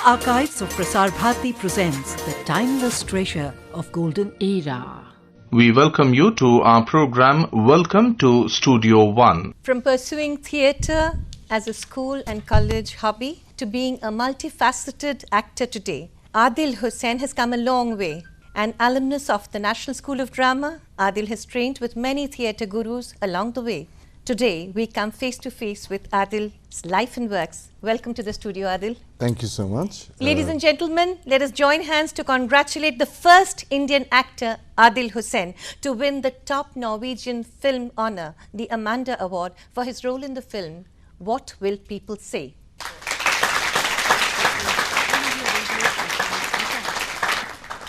Archives of Prasar Bharati presents the timeless treasure of golden era. We welcome you to our program Welcome to Studio One. From pursuing theatre as a school and college hobby to being a multifaceted actor today, Adil Hussain has come a long way. An alumnus of the National School of Drama, Adil has trained with many theatre gurus along the way. Today, we come face to face with Adil's life and works. Welcome to the studio, Adil. Thank you so much. Ladies and gentlemen, let us join hands to congratulate the first Indian actor, Adil Hussain, to win the top Norwegian film honour, the Amanda Award, for his role in the film, What Will People Say?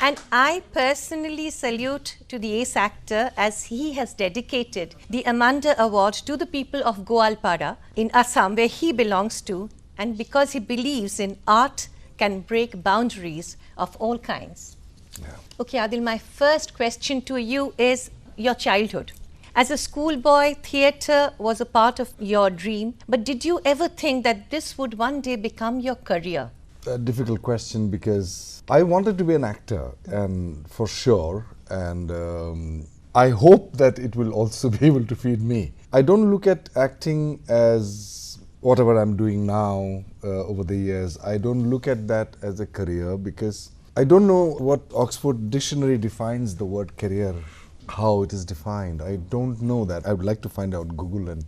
And I personally salute to the ace actor as he has dedicated the Amanda Award to the people of Goalpara in Assam, where he belongs to, and because he believes in art can break boundaries of all kinds. Yeah. Okay, Adil, my first question to you is your childhood. As a schoolboy, theatre was a part of your dream, but did you ever think that this would one day become your career? A difficult question because I wanted to be an actor, and for sure, and I hope that it will also be able to feed me. I don't look at acting as whatever I'm doing now over the years. I don't look at that as a career because I don't know what Oxford Dictionary defines the word career, how it is defined. I don't know that. I would like to find out, Google. And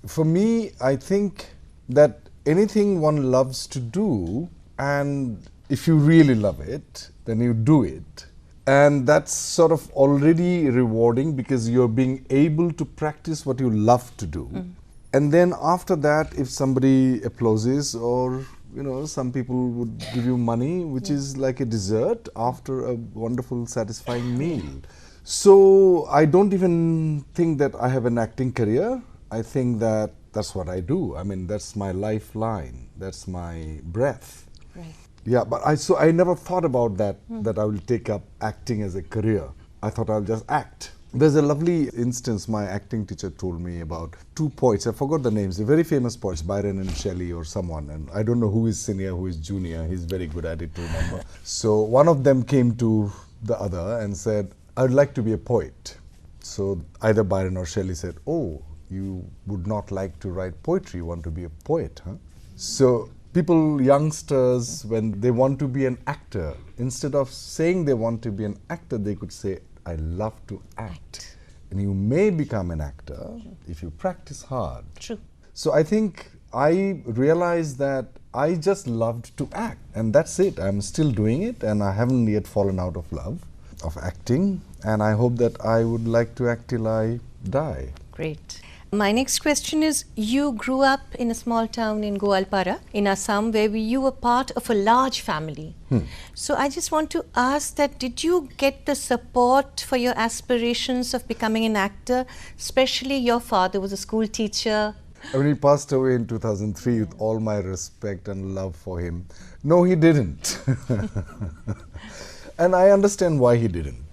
for me, I think that anything one loves to do, and if you really love it, then you do it. And that's sort of already rewarding because you're being able to practice what you love to do. And then after that, if somebody applauses or, you know, some people would give you money, which is like a dessert after a wonderful, satisfying meal. So I don't even think that I have an acting career. I think that that's what I do. I mean, that's my lifeline. That's my breath. Right. Yeah, but I never thought about that, that I will take up acting as a career. I thought I'll just act. There's a lovely instance my acting teacher told me about two poets. I forgot the names. They're very famous poets, Byron and Shelley or someone. And I don't know who is senior, who is junior. He's very good at it to remember. So one of them came to the other and said, I'd like to be a poet. So either Byron or Shelley said, oh, you would not like to write poetry. You want to be a poet, huh? So people, youngsters, when they want to be an actor, instead of saying they want to be an actor, they could say, I love to act. And you may become an actor if you practice hard. True. So I think I realized that I just loved to act. And that's it. I'm still doing it, and I haven't yet fallen out of love of acting. And I hope that I would like to act till I die. Great. My next question is, you grew up in a small town in Goalpara in Assam where you were part of a large family. So I just want to ask that, did you get the support for your aspirations of becoming an actor? Especially your father was a school teacher. I mean, he passed away in 2003 with all my respect and love for him. No, he didn't. And I understand why he didn't.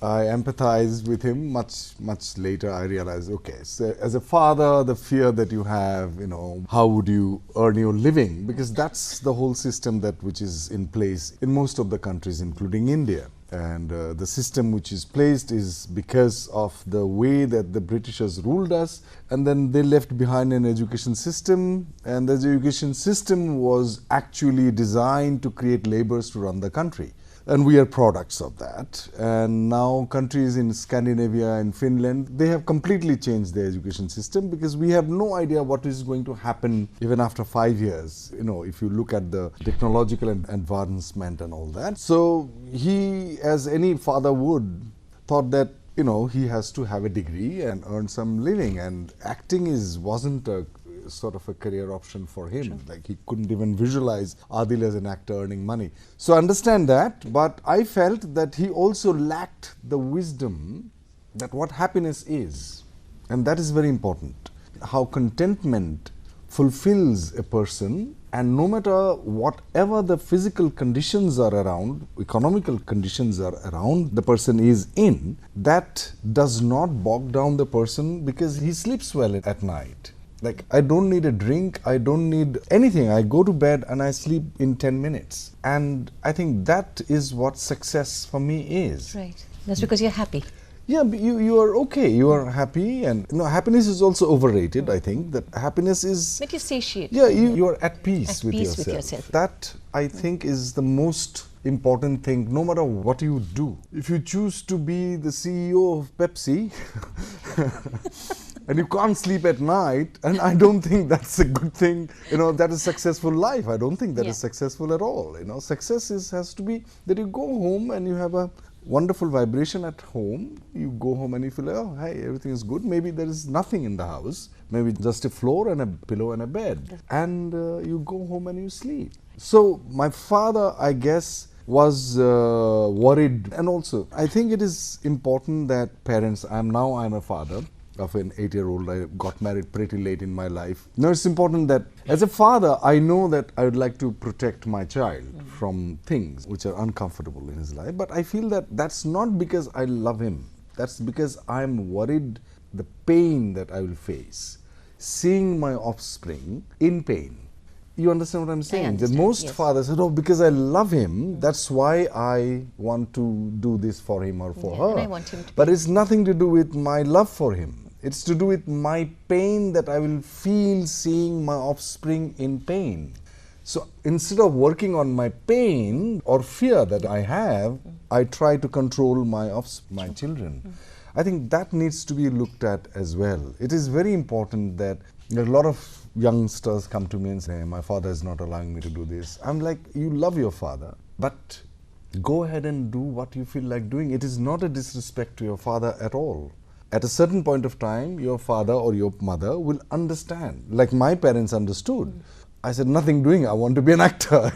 I empathized with him much later. I realized, okay, so as a father, the fear that you have, you know, how would you earn your living? Because that's the whole system which is in place in most of the countries, including India. And the system which is placed is because of the way that the Britishers ruled us, and then they left behind an education system, and the education system was actually designed to create laborers to run the country. And we are products of that. And now countries in Scandinavia and Finland, they have completely changed their education system because we have no idea what is going to happen even after 5 years. You know, if you look at the technological advancement and all that. So he, as any father would, thought that, you know, he has to have a degree and earn some living. And acting wasn't a sort of a career option for him. Sure. Like, he couldn't even visualize Adil as an actor earning money. So I understand that, but I felt that he also lacked the wisdom that what happiness is. And that is very important. How contentment fulfills a person, and no matter whatever the physical conditions are around, economical conditions are around the person is in, that does not bog down the person because he sleeps well at night. Like, I don't need a drink, I don't need anything. I go to bed and I sleep in 10 minutes. And I think that is what success for me is. Right. That's because you're happy. Yeah, but you are okay, you are happy, and happiness is also overrated. I think that happiness is... But you satiate. Yeah, you are at peace, At with, peace yourself. with yourself. That, I think, is the most important thing, no matter what you do. If you choose to be the CEO of Pepsi and you can't sleep at night, and I don't think that's a good thing, that is successful life. I don't think that is successful at all. Success has to be that you go home and you have a wonderful vibration at home. You go home and you feel, oh, hey, everything is good. Maybe there is nothing in the house. Maybe just a floor and a pillow and a bed. And you go home and you sleep. So my father, I guess, was worried. And also, I think it is important that parents, I'm a father of an 8-year-old. I got married pretty late in my life. Now it's important that as a father, I know that I would like to protect my child from things which are uncomfortable in his life. But I feel that that's not because I love him. That's because I'm worried the pain that I will face, seeing my offspring in pain. You understand what I'm saying? The most fathers said, oh, because I love him, that's why I want to do this for him or for her. And I want him to but it's nothing to do with my love for him. It's to do with my pain that I will feel seeing my offspring in pain. So instead of working on my pain or fear that I have, I try to control my children. I think that needs to be looked at as well. It is very important that a lot of youngsters come to me and say, my father is not allowing me to do this. I'm like, you love your father, but go ahead and do what you feel like doing. It is not a disrespect to your father at all. At a certain point of time, your father or your mother will understand, like my parents understood. I said, nothing doing, I want to be an actor,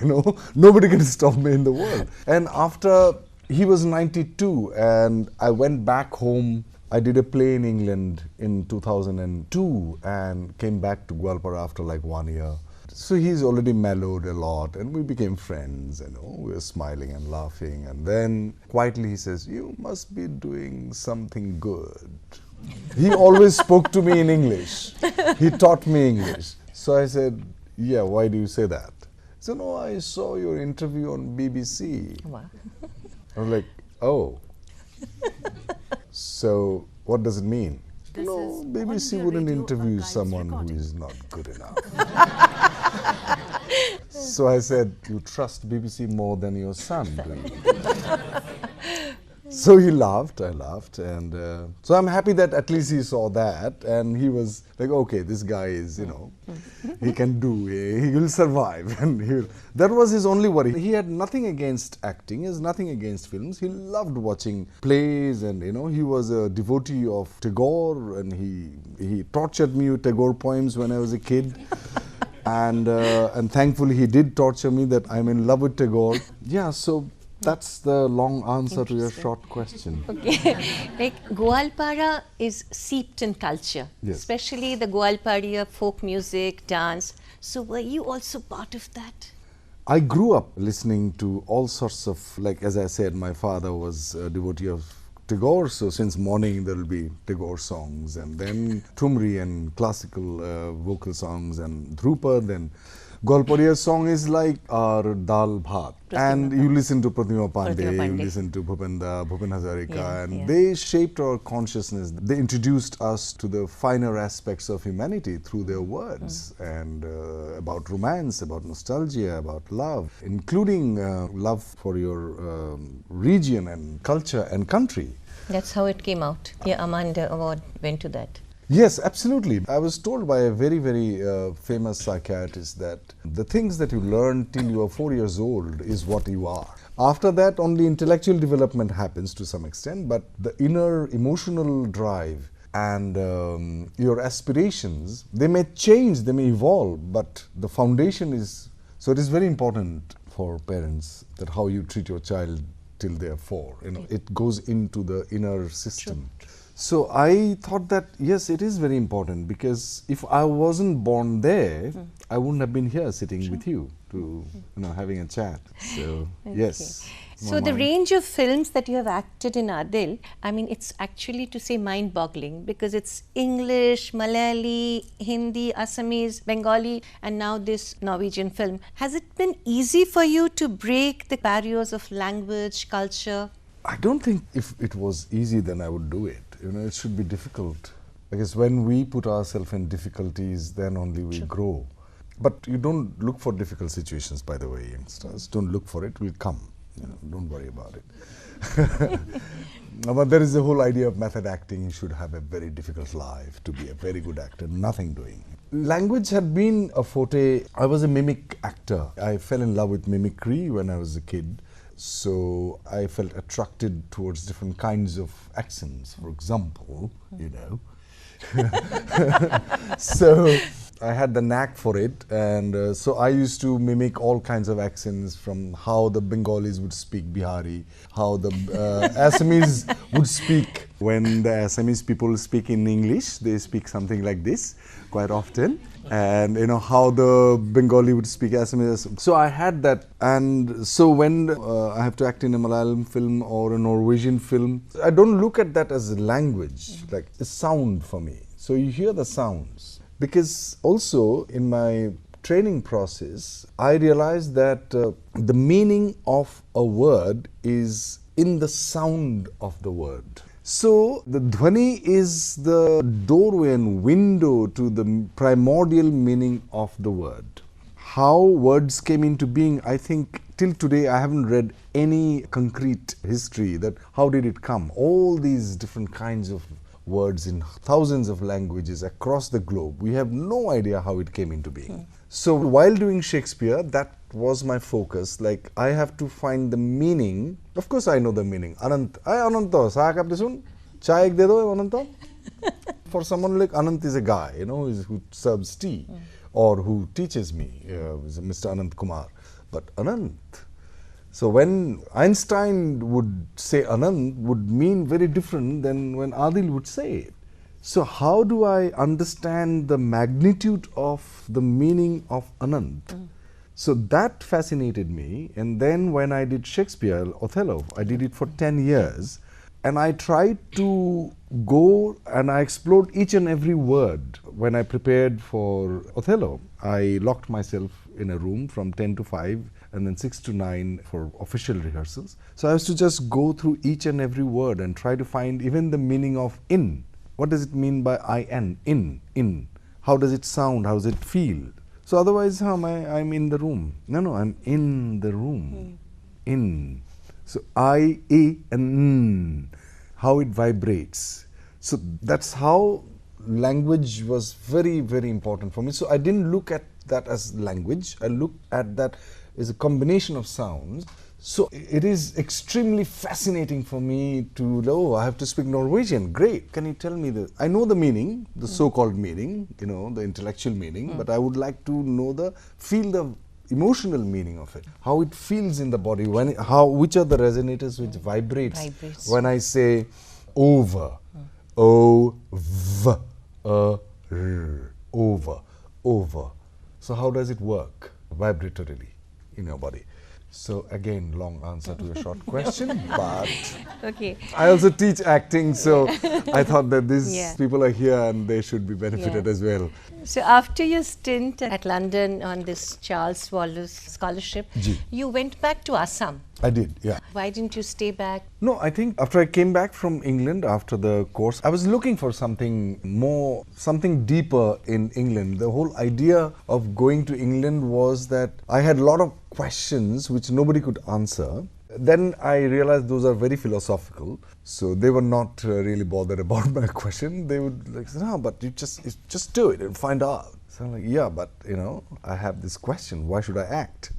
Nobody can stop me in the world. And after he was 92 and I went back home, I did a play in England in 2002 and came back to Gwalpara after like 1 year. So he's already mellowed a lot and we became friends, we were smiling and laughing, and then quietly he says, you must be doing something good. He always spoke to me in English. He taught me English. So I said, yeah, why do you say that? He said, no, I saw your interview on BBC. Wow. I was like, oh. So what does it mean? No, BBC wouldn't interview someone who is not good enough. So I said, you trust BBC more than your son, do you? So he laughed, I laughed, and so I'm happy that at least he saw that, and he was like, okay, this guy is, he can do, he will survive, and that was his only worry. He had nothing against acting, he has nothing against films. He loved watching plays, and he was a devotee of Tagore, and he tortured me with Tagore poems when I was a kid. And thankfully he did torture me that I'm in love with Tagore. Yeah, so that's the long answer to your short question. Okay. Like Gwalpara is seeped in culture, especially the Gwalpariya folk music, dance. So were you also part of that? I grew up listening to all sorts of, like as I said, my father was a devotee of Tagore, so since morning there will be Tagore songs, and then Thumri and classical vocal songs, and Dhrupad, and Gwalpariya song is like our dal bhat. And you listen to Pratima Pandey, you listen to Bhupen Hazarika, and they shaped our consciousness. They introduced us to the finer aspects of humanity through their words, and about romance, about nostalgia, about love, including love for your region and culture and country. That's how it came out. Your Amanda Award went to that. Yes, absolutely. I was told by a very, very famous psychiatrist that the things that you learn till you are 4 years old is what you are. After that, only intellectual development happens to some extent, but the inner emotional drive and your aspirations, they may change, they may evolve, but the foundation is... So it is very important for parents that how you treat your child till they are 4. It goes into the inner system. True. So I thought that, yes, it is very important, because if I wasn't born there, I wouldn't have been here sitting with you to, having a chat. So, yes. So the range of films that you have acted in, Adil, I mean, it's actually, to say, mind-boggling, because it's English, Malayali, Hindi, Assamese, Bengali, and now this Norwegian film. Has it been easy for you to break the barriers of language, culture? I don't think if it was easy, then I would do it. You know, it should be difficult. I guess when we put ourselves in difficulties, then only we grow. But you don't look for difficult situations, by the way, youngsters. Don't look for it, it will come. You know, don't worry about it. But there is the whole idea of method acting. You should have a very difficult life to be a very good actor, nothing doing. Language had been a forte. I was a mimic actor. I fell in love with mimicry when I was a kid. So I felt attracted towards different kinds of accents, for example, you know. So I had the knack for it, and so I used to mimic all kinds of accents, from how the Bengalis would speak Bihari, how the Assamese would speak. When the Assamese people speak in English, they speak something like this quite often. And you know how the Bengali would speak Assamese. So I had that, and so when I have to act in a Malayalam film or a Norwegian film, I don't look at that as a language, like a sound for me. So you hear the sounds. Because also in my training process, I realized that the meaning of a word is in the sound of the word. So the dhwani is the doorway and window to the primordial meaning of the word. How words came into being, I think till today I haven't read any concrete history that how did it come. All these different kinds of words in thousands of languages across the globe, we have no idea how it came into being. So while doing Shakespeare, that was my focus. Like, I have to find the meaning. Of course I know the meaning. Anant, Ananta, saak apne sun? Chai ek de do, Ananta? For someone like Anant is a guy, you know, who serves tea or who teaches me, Mr. Anant Kumar. But Anant. So when Einstein would say Anant would mean very different than when Adil would say it. So how do I understand the magnitude of the meaning of Anant? So that fascinated me. And then when I did Shakespeare, Othello, I did it for 10 years. And I tried to go and I explored each and every word. When I prepared for Othello, I locked myself in a room from 10 to 5 and then 6 to 9 for official rehearsals. So I used to just go through each and every word and try to find even the meaning of in. What does it mean by in? In. How does it sound? How does it feel? So otherwise, how am I'm in the room? No, I'm in the room. In. So I, E, and how it vibrates. So that's how language was very, very important for me. So I didn't look at that as language. I looked at that as a combination of sounds. So it is extremely fascinating for me to, oh, I have to speak Norwegian. Great. Can you tell me I know the meaning, the so-called meaning, you know, the intellectual meaning, but I would like to know feel the emotional meaning of it, how it feels in the body, which are the resonators which vibrates. When I say over, O-V, R, over. So how does it work vibratorily in your body? So again, long answer to a short question, but okay. I also teach acting, so I thought that these people are here and they should be benefited as well. So after your stint at London on this Charles Wallace scholarship, you went back to Assam. I did, yeah. Why didn't you stay back? No, I think after I came back from England after the course, I was looking for something more, something deeper in England. The whole idea of going to England was that I had a lot of questions which nobody could answer. Then I realized those are very philosophical, so they were not really bothered about my question. They would like say, no, but you just do it and find out. So I'm like, yeah, but you know, I have this question, why should I act?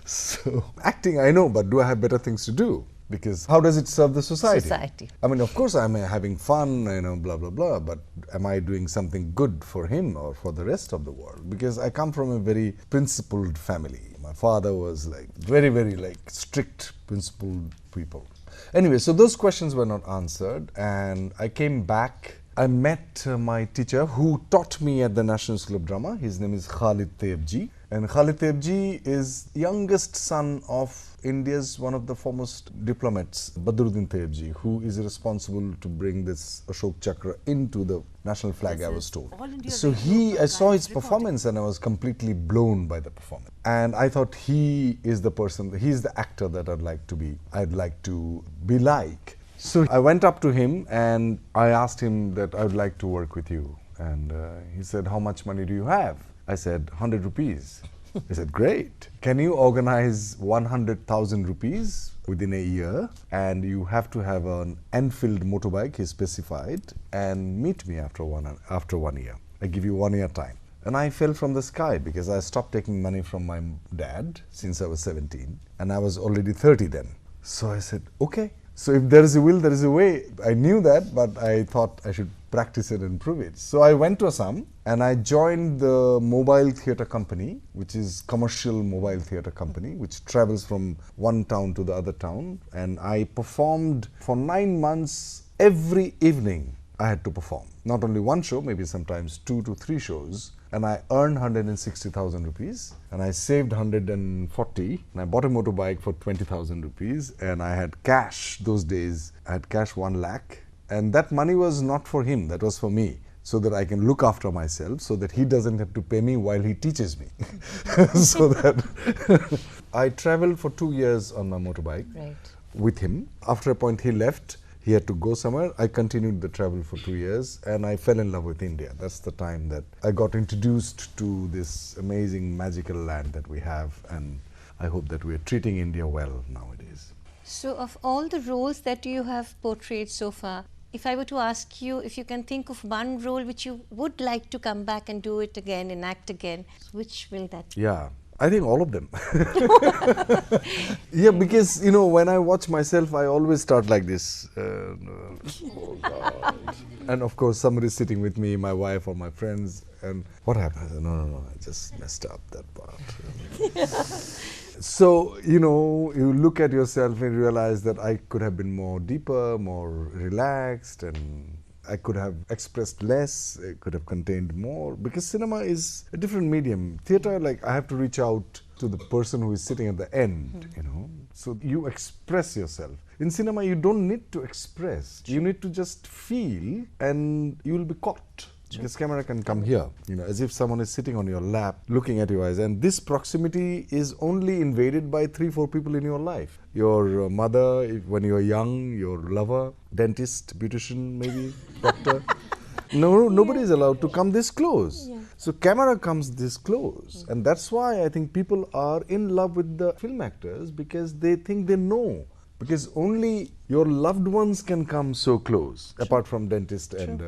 So acting I know, but do I have better things to do? Because how does it serve the society? I mean, of course I'm having fun, you know, blah, blah, blah, but am I doing something good for him or for the rest of the world? Because I come from a very principled family. My father was like very, very like strict, principled people. Anyway, so those questions were not answered, and I came back. I met my teacher who taught me at the National School of Drama. His name is Khalid Tayebji, And Khalid Tebji is youngest son of India's one of the foremost diplomats, Badruddin Tebji, who is responsible to bring this Ashok Chakra into the national flag, I was told. So I saw his performance and I was completely blown by the performance. And I thought he is the person, he's the actor that I'd like to be like. So I went up to him and I asked him that I would like to work with you. And he said, how much money do you have? I said, 100 rupees. He said, great. Can you organize 100,000 rupees within a year? And you have to have an Enfield motorbike, he specified, and meet me after 1 year. I give you 1 year time. And I fell from the sky because I stopped taking money from my dad since I was 17. And I was already 30 then. So I said, okay. So if there is a will, there is a way. I knew that, but I thought I should practice it and prove it. So I went to Assam and I joined the mobile theatre company, which is commercial mobile theatre company, which travels from one town to the other town. And I performed for 9 months. Every evening I had to perform. Not only one show, maybe sometimes 2 to 3 shows. And I earned 160,000 rupees and I saved 140 and I bought a motorbike for 20,000 rupees and I had cash those days. I had cash 1 lakh and that money was not for him, that was for me, so that I can look after myself, so that he doesn't have to pay me while he teaches me. So that I traveled for 2 years on my motorbike with him. After a point he left. He had to go somewhere. I continued the travel for 2 years and I fell in love with India. That's the time that I got introduced to this amazing magical land that we have, and I hope that we're treating India well nowadays. So of all the roles that you have portrayed so far, if I were to ask you if you can think of one role which you would like to come back and do it again and act again, which will that be? Yeah. I think all of them. Yeah, because, you know, when I watch myself, I always start like this. Oh God. And of course, somebody is sitting with me, my wife or my friends, and what happened? I said, no, I just messed up that part. So, you know, you look at yourself and realize that I could have been more deeper, more relaxed, and I could have expressed less, it could have contained more, because cinema is a different medium. Theatre, like, I have to reach out to the person who is sitting at the end, you know. So you express yourself. In cinema, you don't need to express. You need to just feel and you will be caught. Because camera can come here, you know, as if someone is sitting on your lap, looking at your eyes. And this proximity is only invaded by 3-4 people in your life. Your mother, when you are young, your lover, dentist, beautician, maybe, doctor. No, nobody is allowed to come this close. Yeah. So camera comes this close. And that's why I think people are in love with the film actors, because they think they know. Because only your loved ones can come so close, apart from dentists and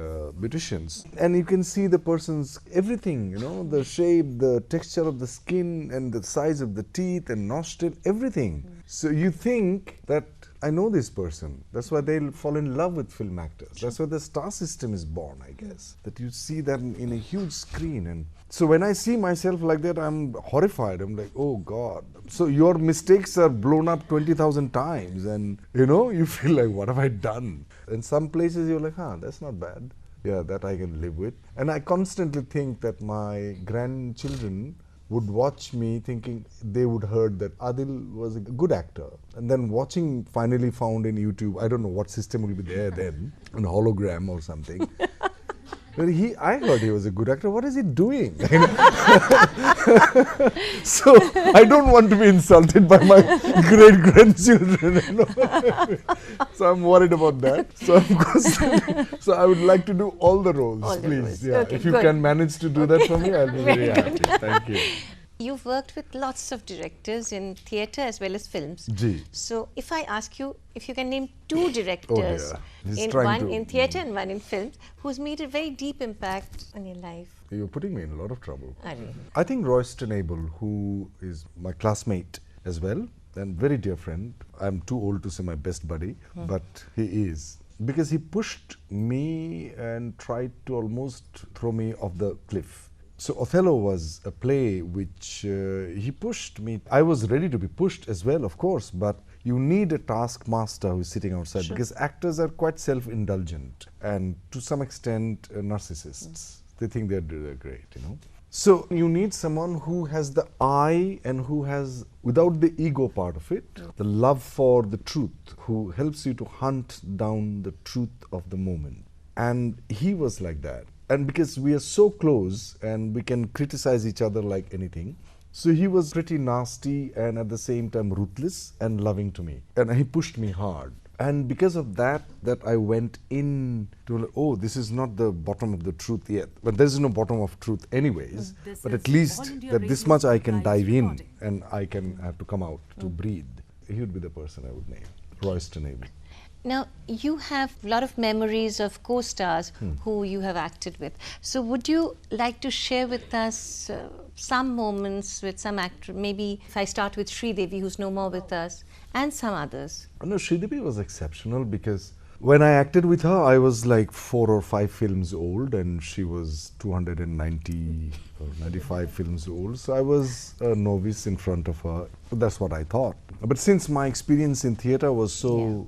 beauticians. And you can see the person's everything, you know, the shape, the texture of the skin and the size of the teeth and nostril, everything. So you think that I know this person. That's why they'll fall in love with film actors. That's why the star system is born, I guess. That you see that in a huge screen. And so when I see myself like that, I'm horrified. I'm like, oh God. So your mistakes are blown up 20,000 times and, you know, you feel like, what have I done? In some places you're like, that's not bad. Yeah, that I can live with. And I constantly think that my grandchildren would watch me thinking they would heard that Adil was a good actor. And then watching, finally found in YouTube, I don't know what system will be there then, an hologram or something. But I heard he was a good actor. What is he doing? So I don't want to be insulted by my great-grandchildren. You know? So I'm worried about that. So of course, so I would like to do all the roles, please. Yeah. Okay, if you good. can manage to do that for me, I'll be very happy. Thank you. You've worked with lots of directors in theatre as well as films. Gee. So if I ask you if you can name 2 directors, He's in theatre and one in films, who's made a very deep impact on your life. You're putting me in a lot of trouble. Really? I think Royston Abel, who is my classmate as well, and very dear friend. I'm too old to say my best buddy, but he is. Because he pushed me and tried to almost throw me off the cliff. So Othello was a play which he pushed me. I was ready to be pushed as well, of course, but you need a taskmaster who is sitting outside, because actors are quite self-indulgent and to some extent narcissists. They think they're great, you know. So you need someone who has the eye and who has, without the ego part of it, the love for the truth, who helps you to hunt down the truth of the moment. And he was like that. And because we are so close and we can criticize each other like anything, so he was pretty nasty and at the same time ruthless and loving to me. And he pushed me hard. And because of that I went in to, oh, this is not the bottom of the truth yet. But there is no bottom of truth anyways. But at least that this much I can dive in and I can have to come out to breathe. He would be the person I would name, Royston Avery. Now, you have a lot of memories of co-stars who you have acted with. So would you like to share with us some moments with some actor? Maybe if I start with Sridevi, who's no more with us, and some others. No, Sridevi was exceptional because when I acted with her, I was like 4 or 5 films old and she was 290 or 95 films old. So I was a novice in front of her. That's what I thought. But since my experience in theatre was so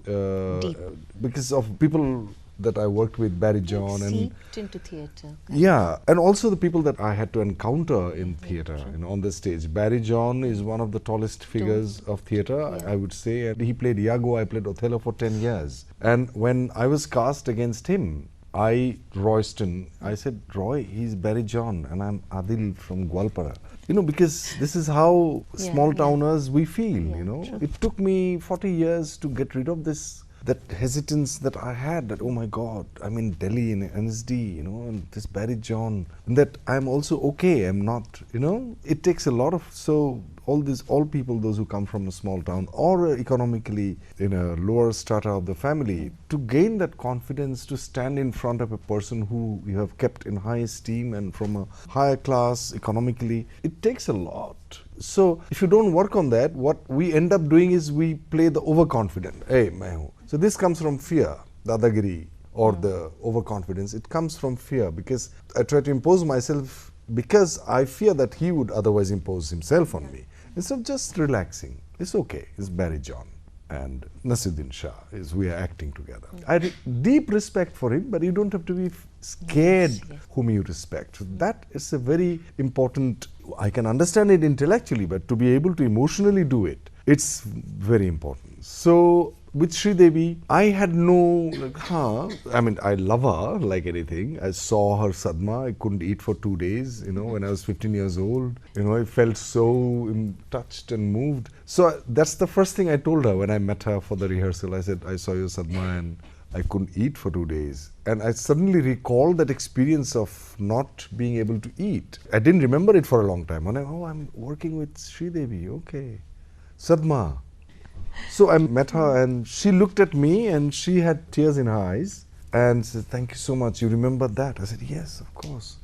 deep, because of people that I worked with, Barry John, and seeped into theatre. yeah, and also the people that I had to encounter in theatre, you know, on the stage. Barry John is one of the tallest figures of theatre, I would say, and he played Iago, I played Othello for 10 years. And when I was cast against him, Royston, I said, Roy, he's Barry John and I'm Adil from Gwalpara. You know, because this is how small towners we feel, you know. True. It took me 40 years to get rid of that hesitance that I had, that, oh my God, I'm in Delhi in NSD, you know, and this Barry John, and that I'm also okay, I'm not, you know. It takes a lot of, so all people, those who come from a small town or economically in a lower strata of the family, to gain that confidence to stand in front of a person who you have kept in high esteem and from a higher class economically, it takes a lot. So if you don't work on that, what we end up doing is we play the overconfident. Hey, main hu. So this comes from fear, dadagiri, or the overconfidence. It comes from fear because I try to impose myself because I fear that he would otherwise impose himself on me. Instead of just relaxing, it's okay, it's Barry John and Nasiruddin Shah, we are acting together. I have deep respect for him, but you don't have to be scared whom you respect. So that is a very important, I can understand it intellectually, but to be able to emotionally do it, it's very important. So with Sridevi, I had no, I mean, I love her like anything. I saw her sadma, I couldn't eat for 2 days, you know, when I was 15 years old. You know, I felt so touched and moved. So that's the first thing I told her when I met her for the rehearsal. I said, I saw your sadma and I couldn't eat for 2 days. And I suddenly recalled that experience of not being able to eat. I didn't remember it for a long time. And I'm working with Sridevi, okay. Sadma. So I met her and she looked at me and she had tears in her eyes and said, thank you so much, you remember that? I said, yes, of course.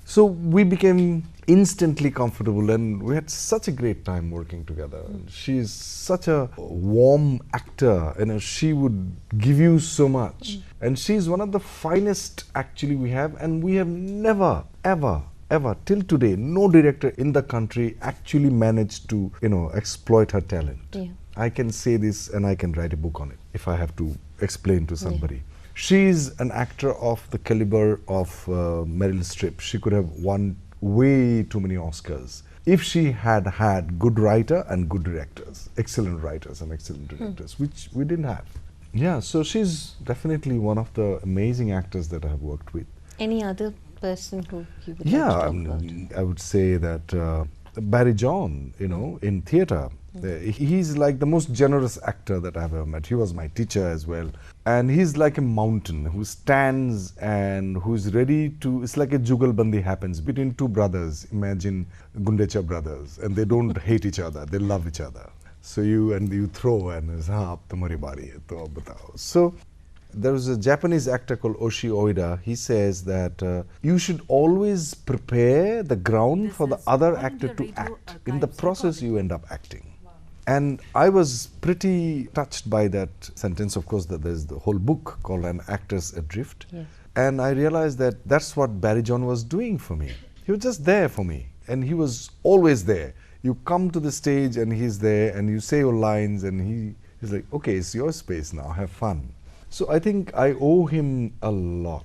So we became instantly comfortable and we had such a great time working together. She is such a warm actor, you know, she would give you so much. And she is one of the finest actually we have, and we have never, ever till today, no director in the country actually managed to, you know, exploit her talent. Yeah. I can say this and I can write a book on it if I have to explain to somebody. Yeah. She's an actor of the caliber of Meryl Streep. She could have won way too many Oscars if she had had good writer and good directors, excellent writers and excellent directors, which we didn't have. Yeah, so she's definitely one of the amazing actors that I have worked with. Any other person who you would like to talk about? I would say that Barry John, you know, in theatre, he's like the most generous actor that I've ever met. He was my teacher as well. And he's like a mountain who stands and who's ready to, it's like a jugalbandi happens between two brothers. Imagine Gundecha brothers, and they don't hate each other, they love each other. So you throw and it's, ab tumhari bari hai, to ab batao. So there was a Japanese actor called Oshi Oida. He says that you should always prepare the ground for the other actor to act. In the process, you end up acting. And I was pretty touched by that sentence. Of course, that there's the whole book called An Actor's Adrift. Yes. And I realized that that's what Barry John was doing for me. He was just there for me. And he was always there. You come to the stage and he's there and you say your lines and he's like, okay, it's your space now, have fun. So I think I owe him a lot.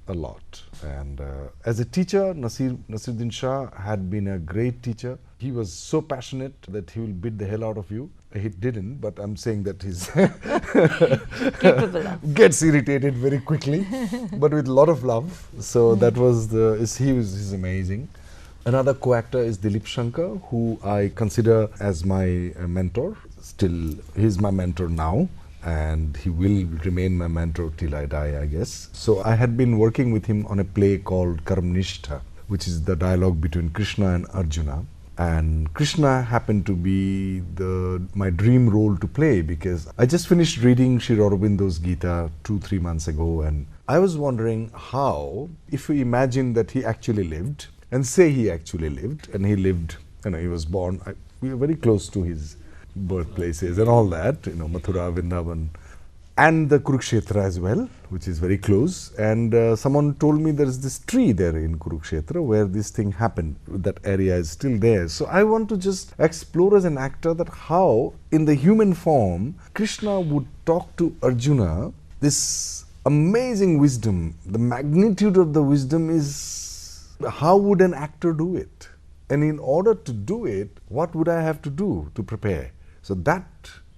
a lot. And as a teacher, Nasiruddin Shah had been a great teacher. He was so passionate that he will beat the hell out of you. He didn't, but I'm saying that he's Capable of. gets irritated very quickly, but with a lot of love. So that was he's amazing. Another co-actor is Dilip Shankar, who I consider as my mentor. Still, he's my mentor now, and he will remain my mentor till I die, I guess. So I had been working with him on a play called Karmnishtha, which is the dialogue between Krishna and Arjuna. And Krishna happened to be my dream role to play, because I just finished reading Sri Aurobindo's Gita 2-3 months ago, and I was wondering how, if we imagine that he actually lived, and say he actually lived, and he lived, he was born, we were very close to his birthplaces and all that, Mathura, Vrindavan, and the Kurukshetra as well, which is very close. And someone told me there is this tree there in Kurukshetra where this thing happened. That area is still there. So I want to just explore as an actor that how, in the human form, Krishna would talk to Arjuna. This amazing wisdom, the magnitude of the wisdom is, how would an actor do it? And in order to do it, what would I have to do to prepare? So that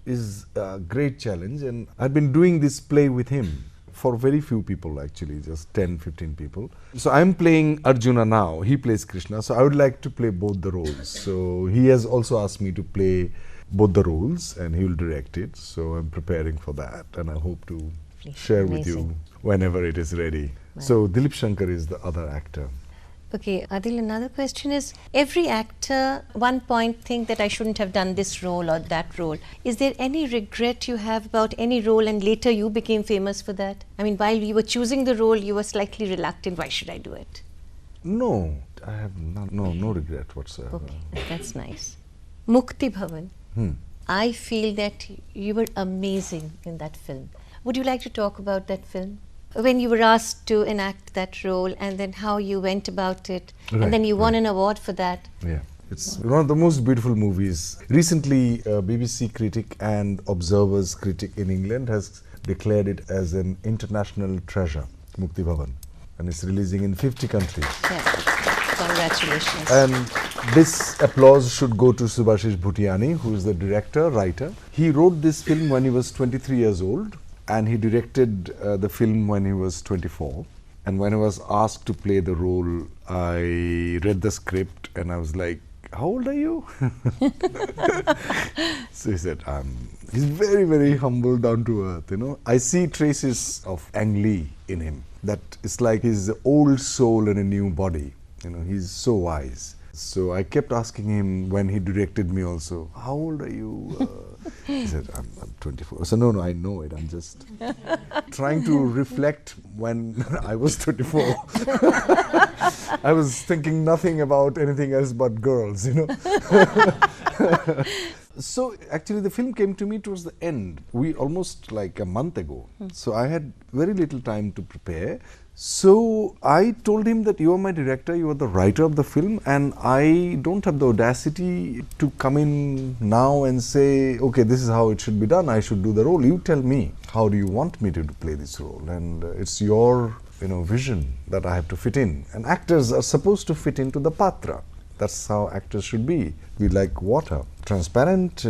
is a great challenge, and I've been doing this play with him for very few people, actually, just 10-15 people. So I'm playing Arjuna now, he plays Krishna, so I would like to play both the roles. So he has also asked me to play both the roles, and he will direct it. So I'm preparing for that, and I hope to share with you whenever it is ready. Right. So Dilip Shankar is the other actor. Okay, Adil, another question is, every actor one point think that I shouldn't have done this role or that role. Is there any regret you have about any role and later you became famous for that? I mean, while you were choosing the role, you were slightly reluctant, why should I do it? No, I have no regret whatsoever. Okay, that's nice. Mukti Bhavan, I feel that you were amazing in that film. Would you like to talk about that film? When you were asked to enact that role, and then how you went about it, and then you won an award for that. Yeah, it's one of the most beautiful movies. Recently, BBC critic and Observer's critic in England has declared it as an international treasure, Mukti Bhavan, and it's releasing in 50 countries. Yeah, congratulations. And this applause should go to Subhashish Bhutiani, who is the director, writer. He wrote this film when he was 23 years old. And he directed the film when he was 24. And when I was asked to play the role, I read the script and I was like, how old are you? So he said, he's very, very humble, down to earth, I see traces of Ang Lee in him. That it's like he's an old soul in a new body. He's so wise. So I kept asking him when he directed me also, how old are you? He said, I'm 24. So no, I know it. I'm just trying to reflect when I was 24. I was thinking nothing about anything else but girls, So actually the film came to me towards the end. Almost like a month ago. So I had very little time to prepare. So I told him that you are my director, you are the writer of the film, and I don't have the audacity to come in now and say, okay, this is how it should be done, I should do the role. You tell me, how do you want me to play this role? And it's your vision that I have to fit in. And actors are supposed to fit into the patra. That's how actors should be. We like water, transparent,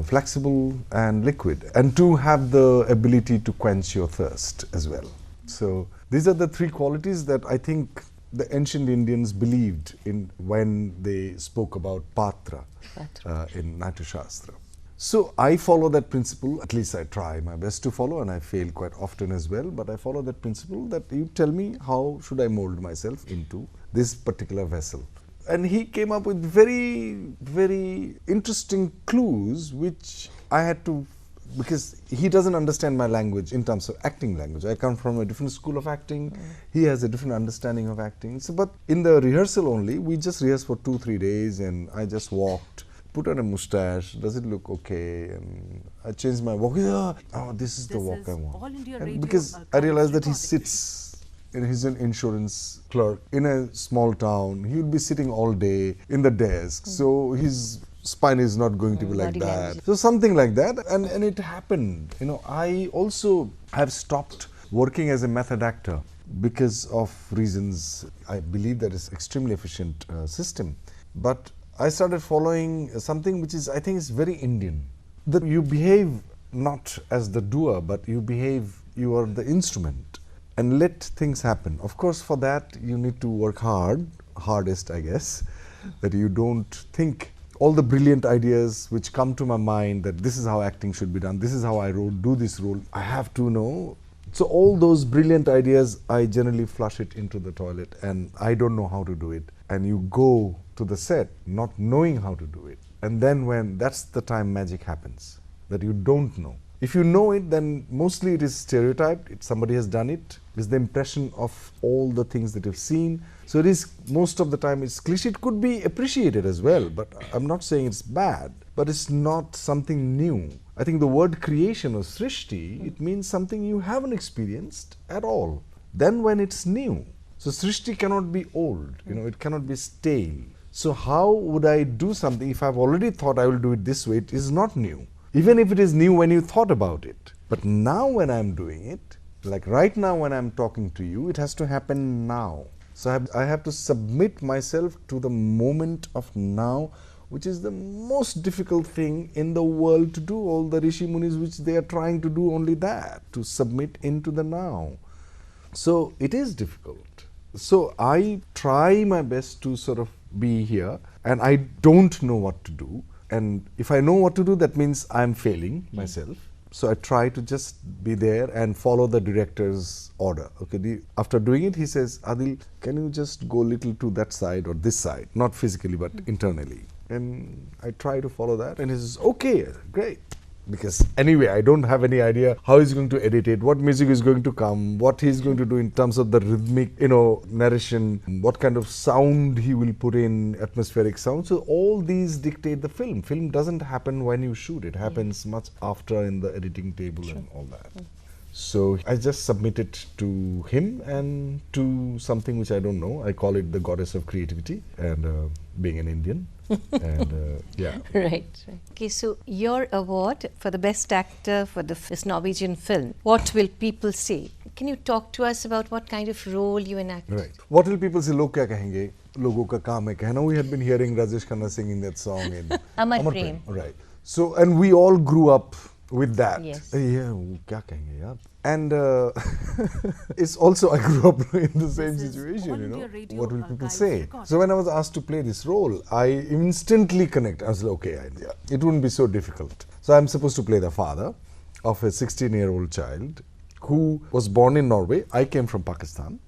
flexible and liquid, and to have the ability to quench your thirst as well. So these are the three qualities that I think the ancient Indians believed in when they spoke about patra in Natya Shastra. So I follow that principle, at least I try my best to follow, and I fail quite often as well, but I follow that principle that you tell me how should I mold myself into this particular vessel. And he came up with very, very interesting clues which I had to, because he doesn't understand my language in terms of acting language. I come from a different school of acting. He has a different understanding of acting. So, but in the rehearsal only, we just rehearsed for 2-3 days, and I just walked, put on a mustache. Does it look okay? And I changed my walk. Yeah. Oh, this is the walk I want. And because I realized that he sits, he's an insurance clerk in a small town. He will be sitting all day in the desk. So his spine is not going to be like that. So something like that, and it happened. I also have stopped working as a method actor because of reasons. I believe that is extremely efficient system. But I started following something which is, I think, is very Indian. That you behave not as the doer, but you are the instrument, and let things happen. Of course, for that you need to work hardest, I guess, that you don't think all the brilliant ideas which come to my mind, that this is how acting should be done, this is how I do this role, I have to know. So all those brilliant ideas, I generally flush it into the toilet, and I don't know how to do it. And you go to the set not knowing how to do it. And then that's the time magic happens, that you don't know. If you know it, then mostly it is stereotyped. Somebody has done it. It's the impression of all the things that you've seen. So it is, most of the time, it's cliche. It could be appreciated as well, but I'm not saying it's bad. But it's not something new. I think the word creation or srishti, it means something you haven't experienced at all. Then when it's new. So srishti cannot be old, it cannot be stale. So how would I do something if I've already thought I will do it this way? It is not new. Even if it is new when you thought about it. But now when I'm doing it, like right now when I'm talking to you, it has to happen now. So I have to submit myself to the moment of now, which is the most difficult thing in the world to do. All the Rishi Munis, which they are trying to do only that, to submit into the now. So it is difficult. So I try my best to sort of be here, and I don't know what to do. And if I know what to do, that means I'm failing myself. So I try to just be there and follow the director's order. Okay, after doing it, he says, Adil, can you just go a little to that side or this side? Not physically, but internally. And I try to follow that, and he says, okay, great. Because anyway, I don't have any idea how he's going to edit it, what music is going to come, what he's going to do in terms of the rhythmic, narration, what kind of sound he will put in, atmospheric sound. So all these dictate the film. Film doesn't happen when you shoot. It happens much after in the editing table and all that. So I just submit it to him and to something which I don't know. I call it the goddess of creativity, and being an Indian. And yeah. Right. Okay, so your award for the best actor for this Norwegian film, what will people say? Can you talk to us about what kind of role you enacted? Right. What will people say? Log kya kahenge? Logo ka kaam hai kehna. We had been hearing Rajesh Khanna singing that song in Amar Prem. Right. So, and we all grew up with that. Yes. Yeah, kya kahenge yaar. And it's also, I grew up in the same situation, What will people say? So when I was asked to play this role, I instantly connect. I was like, okay, yeah, it wouldn't be so difficult. So I'm supposed to play the father of a 16-year-old child who was born in Norway. I came from Pakistan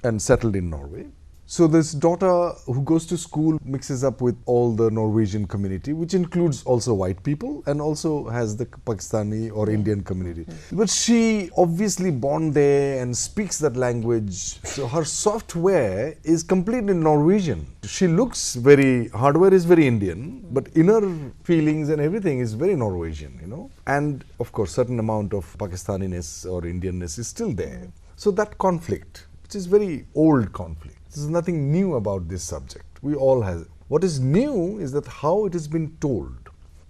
and settled in Norway. So this daughter who goes to school mixes up with all the Norwegian community, which includes also white people and also has the Pakistani or Indian community. But she obviously born there and speaks that language. So her software is completely Norwegian. She looks hardware is very Indian, but inner feelings and everything is very Norwegian, And of course, certain amount of Pakistaniness or Indianness is still there. So that conflict, which is very old conflict. There's nothing new about this subject. We all have it. What is new is that how it has been told,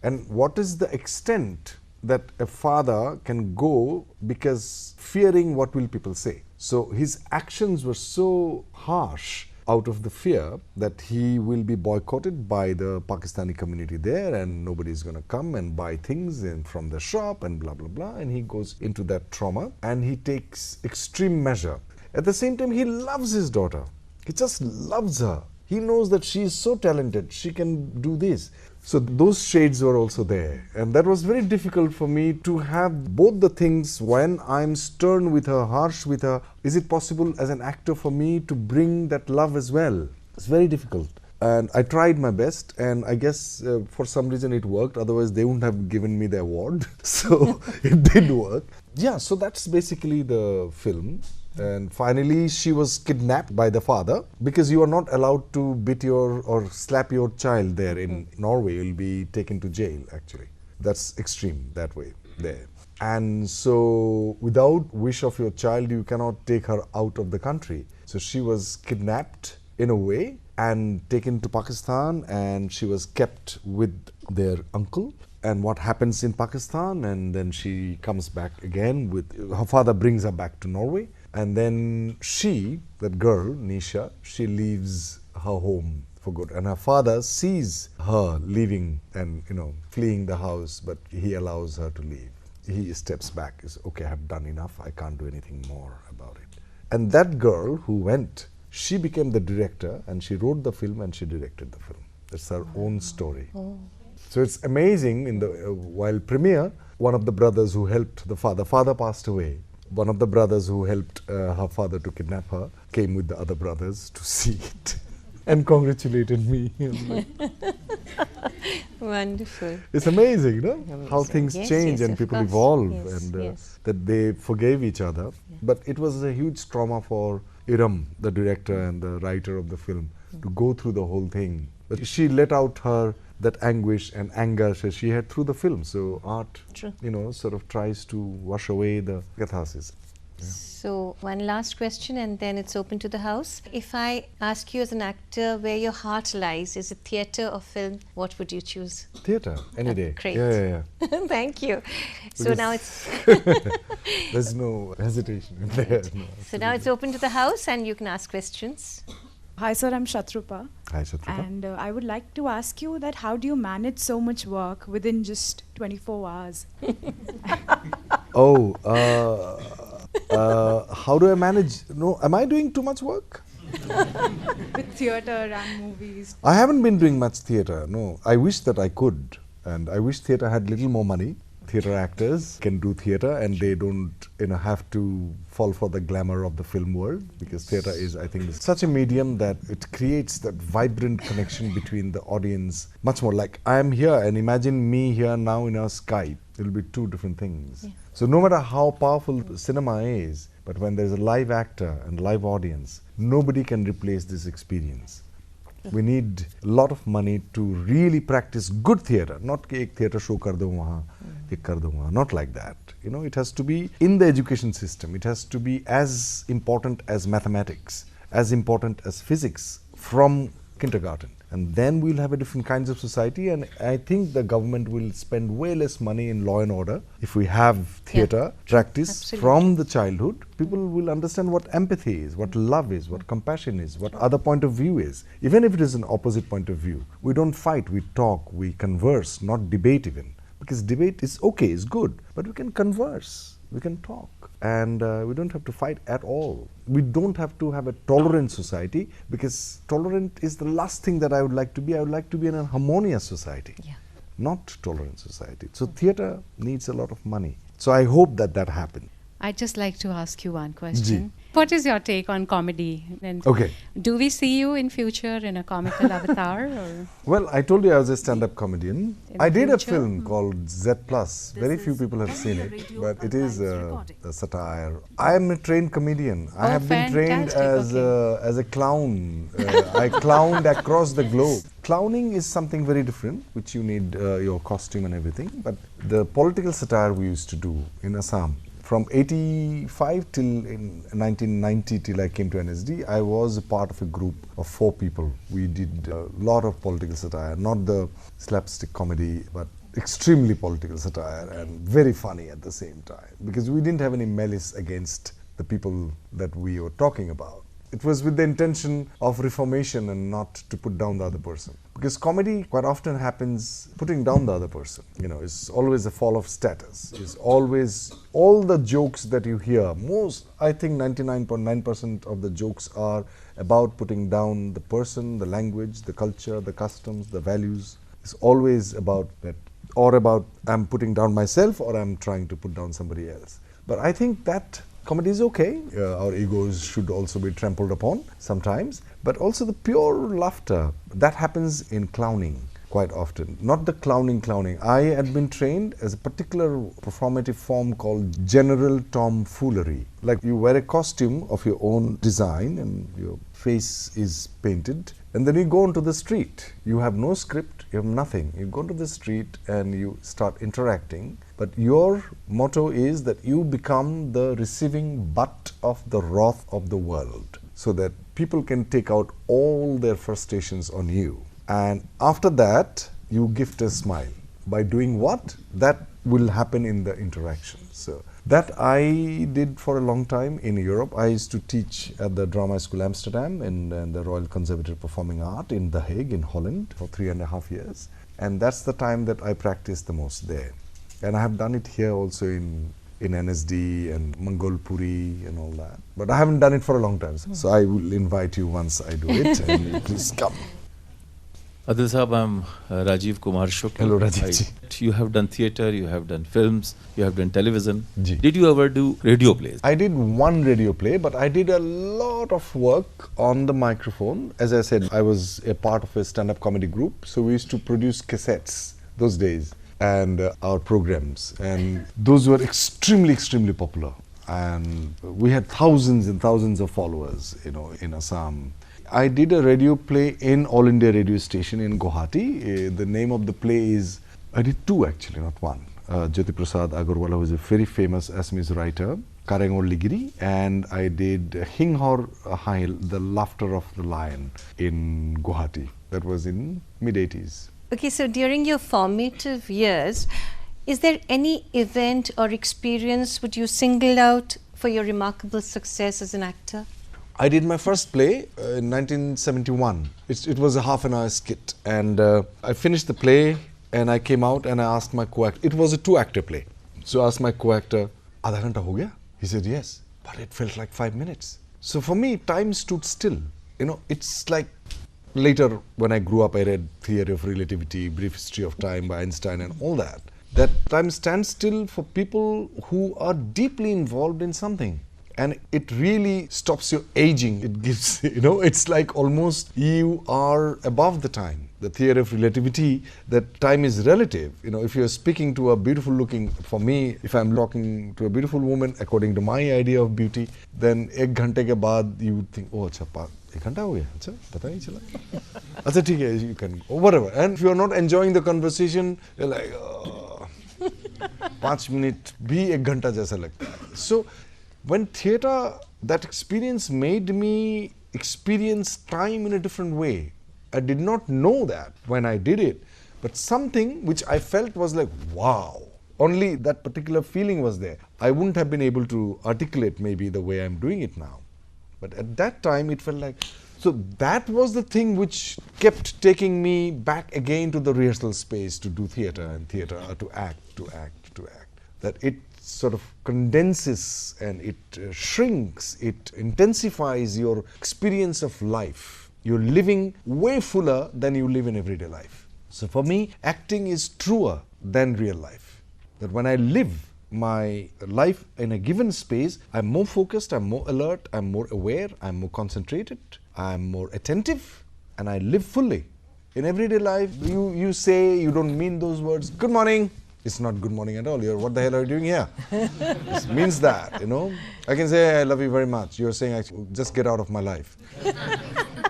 and what is the extent that a father can go because fearing what will people say. So his actions were so harsh out of the fear that he will be boycotted by the Pakistani community there, and nobody is going to come and buy things from the shop and blah, blah, blah. And he goes into that trauma and he takes extreme measure. At the same time, he loves his daughter. He just loves her. He knows that she is so talented, she can do this. So those shades were also there. And that was very difficult for me to have both the things. When I'm stern with her, harsh with her, is it possible as an actor for me to bring that love as well? It's very difficult. And I tried my best, and I guess for some reason it worked. Otherwise they wouldn't have given me the award. So it did work. Yeah, so that's basically the film. And finally she was kidnapped by the father, because you are not allowed to beat or slap your child there in Norway. You'll be taken to jail, actually. That's extreme that way there. And so without wish of your child, you cannot take her out of the country. So she was kidnapped in a way and taken to Pakistan, and she was kept with their uncle. And what happens in Pakistan, and then she comes back again with, her father brings her back to Norway. And then she, that girl, Nisha, she leaves her home for good. And her father sees her leaving and, fleeing the house, but he allows her to leave. He steps back, says, okay, I have done enough, I can't do anything more about it. And that girl who went, she became the director and she wrote the film and she directed the film. It's her own story. So it's amazing, while premiere, one of the brothers who helped the father passed away. One of the brothers who helped her father to kidnap her came with the other brothers to see it and congratulated me. Wonderful. It's amazing, Amazing. how things Yes, change yes, and of people course. evolve, Yes, and yes. that they forgave each other. But it was a huge trauma for Iram, the director and the writer of the film, to go through the whole thing. But she let out that anguish and anger she had through the film. So art, True. sort of tries to wash away the catharsis. So, one last question and then it's open to the house. If I ask you as an actor where your heart lies, is it theatre or film, what would you choose? Theatre, any day. Great. Yeah. Thank you. So Because now it's There's no hesitation in there. No, so now it's open to the house and you can ask questions. Hi sir, I'm Shatrupa. Hi, Shatrupa. And I would like to ask you that how do you manage so much work within just 24 hours? How do I manage? No, am I doing too much work? With theatre and movies. I haven't been doing much theatre, no. I wish that I could, and I wish theatre had little more money. Theatre actors can do theatre and they don't have to fall for the glamour of the film world, because theatre is, I think, such a medium that it creates that vibrant connection between the audience, much more like I am here and imagine me here now in our Skype. It will be two different things. Yeah. So no matter how powerful cinema is, but when there's a live actor and live audience, nobody can replace this experience. We need a lot of money to really practice good theatre, not कि एक theatre show कर दो वहाँ, एक कर दो वहाँ, not like that. It has to be in the education system. It has to be as important as mathematics, as important as physics from kindergarten. And then we'll have a different kinds of society, and I think the government will spend way less money in law and order if we have theatre practice Absolutely. from the childhood. People will understand what empathy is, what love is, what compassion is, what other point of view is. Even if it is an opposite point of view, we don't fight, we talk, we converse, not debate even. Because debate is okay, is good, but we can converse, we can talk, and we don't have to fight at all. We don't have to have a tolerant society, because tolerant is the last thing that I would like to be. I would like to be in a harmonious society, not tolerant society. So theatre needs a lot of money. So I hope that happens. I'd just like to ask you one question. What is your take on comedy? And Okay. do we see you in future in a comical avatar? Or? Well, I told you I was a stand-up comedian. In I did a future? film called Z+. Very few people have seen it, but it is a satire. I am a trained comedian. I have been trained fantastic. as a clown. I clowned across the globe. Clowning is something very different, which you need your costume and everything. But the political satire we used to do in Assam, from 85 till in 1990 till I came to NSD, I was a part of a group of 4 people. We did a lot of political satire, not the slapstick comedy, but extremely political satire and very funny at the same time, because we didn't have any malice against the people that we were talking about. It was with the intention of reformation and not to put down the other person. Because comedy quite often happens putting down the other person. It's always a fall of status. It's always, all the jokes that you hear, I think 99.9% of the jokes are about putting down the person, the language, the culture, the customs, the values. It's always about that, or about I'm putting down myself or I'm trying to put down somebody else. But I think that comedy is okay. Our egos should also be trampled upon sometimes. But also the pure laughter, that happens in clowning quite often. Not the clowning. I had been trained as a particular performative form called general tomfoolery. Like you wear a costume of your own design and your face is painted. And then you go onto the street. You have no script, you have nothing. You go to the street and you start interacting. But your motto is that you become the receiving butt of the wrath of the world, so that people can take out all their frustrations on you. And after that, you gift a smile. By doing what? That will happen in the interaction. So That I did for a long time in Europe. I used to teach at the Drama School Amsterdam and the Royal Conservatoire Performing Art in The Hague in Holland for 3.5 years. And that's the time that I practiced the most there. And I have done it here also in NSD and Mangolpuri and all that. But I haven't done it for a long time. So I will invite you once I do it and you please come. Adil Sahab, I'm Rajiv Kumar Shukla. Hello, Rajiv ji. You have done theatre, you have done films, you have done television. Ji. Did you ever do radio plays? I did one radio play, but I did a lot of work on the microphone. As I said, I was a part of a stand-up comedy group, so we used to produce cassettes those days and our programs, and those were extremely popular, and we had thousands and thousands of followers, you know, in Assam. I did a radio play in All India radio station in Guwahati. The name of the play is, I did two actually, not one. Jyoti Prasad Agarwala, who is a very famous Assamese writer, Karengor Ligiri, and I did Hinghor Hail, The Laughter of the Lion in Guwahati. That was in mid-80s. Okay, so during your formative years, is there any event or experience would you single out for your remarkable success as an actor? I did my first play in 1971. It was a half-an-hour skit, and I finished the play and I came out and I asked my co-actor. It was a 2-actor play. So I asked my co-actor, "Aadha ghanta ho gaya?" He said, "Yes." But it felt like 5 minutes. So for me, time stood still. You know, it's like later when I grew up, I read Theory of Relativity, Brief History of Time by Einstein and all that. That time stands still for people who are deeply involved in something. And it really stops your aging. It gives, you know, it's like almost you are above the time. The theory of relativity, that time is relative. You know, if you're speaking to a beautiful looking, for me, if I'm talking to a beautiful woman, according to my idea of beauty, then 1 घंटे के बाद you would think, oh, अच्छा, 1 घंटा हो गया, अच्छा, पता नहीं चला. अच्छा, ठीक है, you can go, whatever. And if you're not enjoying the conversation, you're like, 5 minutes भी 1 घंटा जैसा लगता है. So, when theatre, that experience made me experience time in a different way. I did not know that when I did it, but something which I felt was like, wow. Only that particular feeling was there. I wouldn't have been able to articulate maybe the way I'm doing it now. But at that time it felt like, so that was the thing which kept taking me back again to the rehearsal space to do theatre and theatre, to act. That it sort of condenses and it shrinks, it intensifies your experience of life. You're living way fuller than you live in everyday life. So for me, acting is truer than real life. That when I live my life in a given space, I'm more focused, I'm more alert, I'm more aware, I'm more concentrated, I'm more attentive, and I live fully. In everyday life, you say, you don't mean those words, good morning. It's not good morning at all. You're, what the hell are you doing here? It means that, you know. I can say, I love you very much. You're saying, just get out of my life.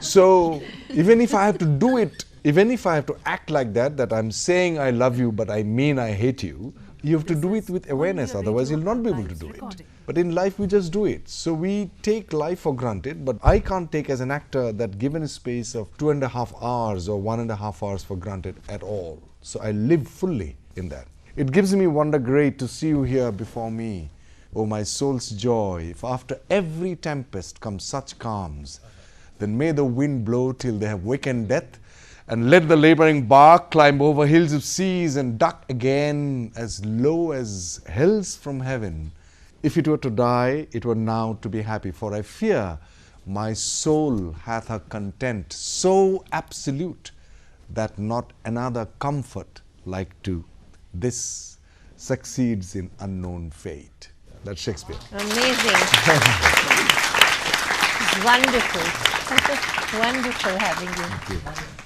So, even if I have to do it, even if I have to act like that, that I'm saying I love you, but I mean I hate you, you have to do it with awareness, otherwise you'll not be able to do it. But in life, we just do it. So we take life for granted, but I can't take as an actor that given a space of 2.5 hours or 1.5 hours for granted at all. So I live fully in that. It gives me wonder great to see you here before me, O my soul's joy. If after every tempest comes such calms, then may the wind blow till they have wakened death, and let the labouring bark climb over hills of seas and duck again as low as hills from heaven. If it were to die, it were now to be happy, for I fear my soul hath a content so absolute that not another comfort like to this succeeds in unknown fate. That's Shakespeare. Amazing. It's wonderful. Wonderful having you. Thank you.